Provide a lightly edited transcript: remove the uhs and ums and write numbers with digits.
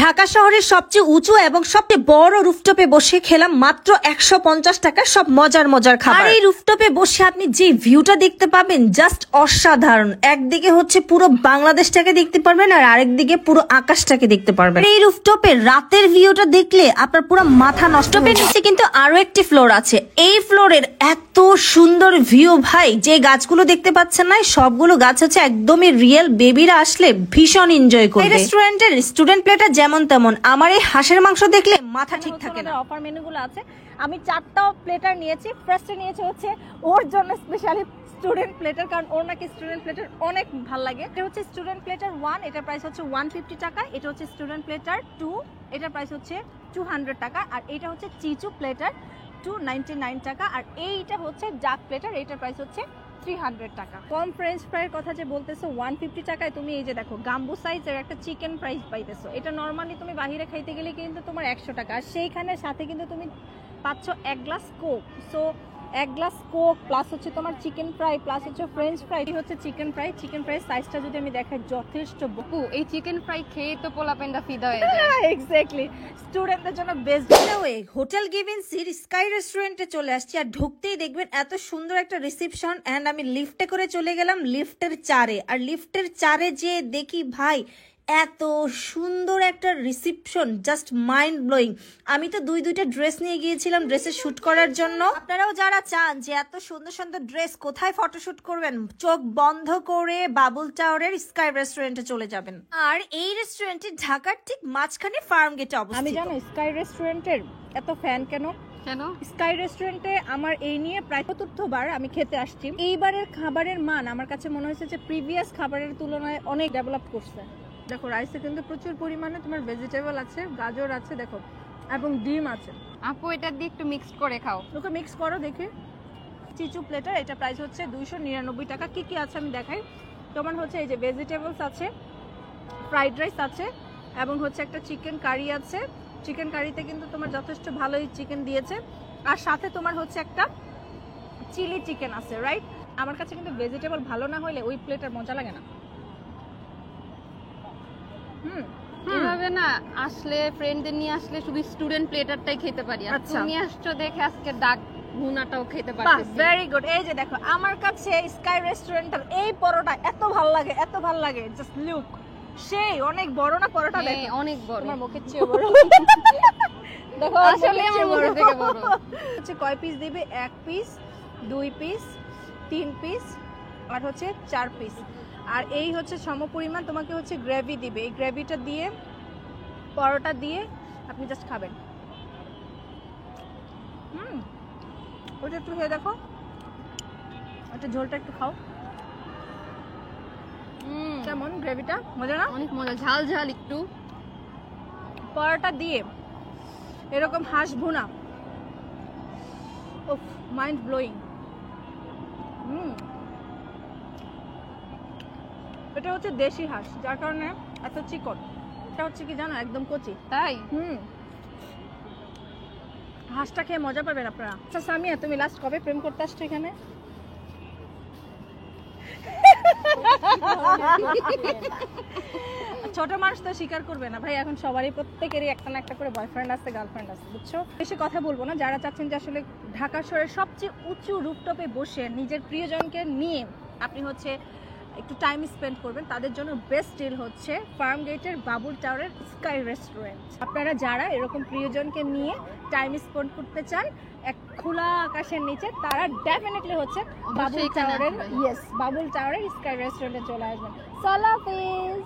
ঢাকা শহরের সবচেয়ে উঁচু এবং সবচেয়ে বড় রুফটপে বসে খেলাম মাত্র 150 টাকা সব মজার মজার খাবার। আর এই রুফটপে বসে আপনি যে ভিউটা দেখতে পাবেন জাস্ট অসাধারণ। একদিকে হচ্ছে পুরো বাংলাদেশটাকে দেখতে পারবেন আর আরেকদিকে পুরো আকাশটাকে দেখতে পারবেন। এই রুফটপে রাতের ভিউটা দেখলে আপনার পুরো মাথা নষ্ট হয়ে যাচ্ছে। কিন্তু আরো একটি ফ্লোর আছে, এই ফ্লোরের এত সুন্দর ভিউ ভাই, যে গাছগুলো দেখতে পাচ্ছেন না সবগুলো গাছ আছে একদমই রিয়েল। বেবিরা আসলে ভীষণ এনজয় করবে। রেস্টুরেন্টের স্টুডেন্ট প্লেটার যেমন তেমন, আমার এই হাঁসের মাংস দেখলে মাথা ঠিক থাকে না। অফার মেনুগুলো আছে, আমি 4টা প্লেটার নিয়েছি। ফার্স্টে নিয়েছি হচ্ছে ওর জন্য স্পেশালি স্টুডেন্ট প্লেটার, কারণ ওর নাকি স্টুডেন্ট প্লেটার অনেক ভালো লাগে। এটা হচ্ছে স্টুডেন্ট প্লেটার 1, এটার প্রাইস হচ্ছে 150 টাকা। এটা হচ্ছে স্টুডেন্ট প্লেটার 2, এটার প্রাইস হচ্ছে 200 টাকা। আর এটা হচ্ছে চিচু প্লেটার 299 টাকা। আর এইটা হচ্ছে ডাক প্লেটার, এটার প্রাইস হচ্ছে 300 টাকা। কম ফ্রেঞ্চ ফ্রাইয়ের কথা যে বলতেছো 150 টাকায়, তুমি এই যে দেখো গাম্বু সাইজের একটা চিকেন ফ্রাইস পাইতেছো। এটা নর্মালি তুমি বাহিরে খাইতে গেলে কিন্তু তোমার 100 টাকা, আর সেইখানে সাথে কিন্তু তুমি পাচ্ছ 1 glass Coke. So 1 glass Coke plus হচ্ছে তোমার চিকেন ফ্রাই প্লাস হচ্ছে ফ্রেঞ্চ ফ্রাই। হচ্ছে চিকেন ফ্রাই, চিকেন ফ্রাই সাইজটা যদি আমি দেখাই যথেষ্ট বড়। এই চিকেন ফ্রাই খেয়ে তো পোলাপেন্ডা ফিদা হয়ে যায়। এক্স্যাক্টলি, স্টুডেন্টদের জন্য বেস্ট। হোটেল গিভেন্সির স্কাই রেস্টুরেন্টে চলে আসছি, আর ঢুকতেই দেখবেন এত সুন্দর একটা রিসেপশন। এন্ড আমি লিফটে করে চলে গেলাম লিফটের 4-এ। আর লিফটের 4-এ যে দেখি ভাই এত সুন্দর একটা রিসেপশন, জাস্ট মাইন্ড ব্লোয়িং। আমি তো দুইটা ড্রেস নিয়ে গিয়েছিলাম ড্রেসের শুট করার জন্য। আপনারাও যারা চান যে এত সুন্দর সুন্দর ড্রেস কোথায় ফটোশুট করবেন, চোখ বন্ধ করে বাবুল টাওয়ারের স্কাই রেস্টুরেন্টে চলে যাবেন। আর এই রেস্টুরেন্টটি ঢাকার ঠিক মাঝখানে ফার্ম গেটে অবস্থিত। আমি জানো স্কাই রেস্টুরেন্টের এত ফ্যান কেন? স্কাই রেস্টুরেন্টে আমার এই নিয়ে প্রায় 4বার আমি খেতে আসছি। এইবারের খাবারের মান আমার কাছে মনে হয়েছে যে প্রিভিয়াস খাবারের তুলনায় অনেক ডেভেলপ করছে। দেখো রাইসে কিন্তু প্রচুর পরিমাণে তোমার ভেজিটেবল আছে, গাজর আছে দেখো, এবং ডিম আছে। আপু এটা দিয়ে একটু মিক্সড করে খাও। ওকে মিক্স করো দেখি। চিচু প্লেটার, এটা প্রাইস হচ্ছে 299 টাকা। কি কি আছে আমি দেখাই। তোমার হচ্ছে এই যে ভেজিটেবলস আছে, ফ্রাইড রাইস আছে, এবং হচ্ছে একটা চিকেন কারি আছে। চিকেন কারিতে কিন্তু তোমার যথেষ্ট ভালোই চিকেন দিয়েছে। আর সাথে তোমার হচ্ছে একটা চিলি চিকেন আছে, রাইট? আমার কাছে কিন্তু ভেজিটেবল ভালো না হলে ওই প্লেটার মজা লাগে না। এভাবে না আসলে ফ্রেন্ডদের নিয়ে আসলে শুধু স্টুডেন্ট প্লেটারটাই খেতে পারি, আর তুমি আসছো দেখে আজকে ডাক ভুনাটাও খেতে পারতেছি। Very good. এই যে দেখো আমার কাছে স্কাই রেস্টুরেন্টের এই পরোটা এত ভালো লাগে, এত ভালো লাগে। জাস্ট লুক, সেই অনেক বড় না পরোটা? দেখো অনেক বড়, তোমার মুখের চেয়ে বড়। দেখো আসলে আমার মুখের থেকে বড়। হচ্ছে কয় পিস দিবে? 1 পিস, 2 পিস, 3 পিস, আর হচ্ছে 4 পিস। আর এই হচ্ছে সমপরিমাণ তোমাকে হচ্ছে গ্রেভি দিবে। এই গ্রেভিটা দিয়ে পরোটা দিয়ে আপনি জাস্ট খাবেন। ওটা একটু খেয়ে দেখো, ওটা ঝোলটা একটু খাও। কেমন গ্রেভিটা? মজা না? অনেক মজা, ঝাল ঝাল একটু। পরোটা দিয়ে এরকম হাঁস ভুনা, উফ, মাইন্ড ব্লোয়িং। এটা হচ্ছে দেশি হাঁস, যার কারণে এত চিকন। এটা হচ্ছে কি জানো, একদম কচি। তাই হাঁসটা খেয়ে মজা পাবেন আপনারা। আচ্ছা সামিয়া, তুমি লাস্ট কবে প্রেম করতে আসছো এখানে? ছোট মানুষ তো স্বীকার করবে না ভাই, এখন সবারই প্রত্যেকেরই একটা না একটা করে বয়ফ্রেন্ড আছে, গার্লফ্রেন্ড আছে, বুঝছো? বেশি কথা বলবো না। যারা চাচ্ছেন যে আসলে ঢাকা শহরের সবচেয়ে উঁচু রুফটপে বসে নিজের প্রিয়জনকে নিয়ে আপনি হচ্ছে একটু টাইম স্পেন্ড করবেন, তাদের জন্য বেস্ট ডিল হচ্ছে ফার্ম গেটের বাবুল টাওয়ারের স্কাই রেস্টুরেন্ট। আপনারা যারা এরকম প্রিয়জনকে নিয়ে টাইম স্পেন্ড করতে চান এক খোলা আকাশের নিচে, তারা ডেফিনেটলি হচ্ছে বাবুল টাওয়ারের বাবুল টাওয়ারের স্কাই রেস্টুরেন্টে চলে আসবেন। আল্লাহ হাফেজ।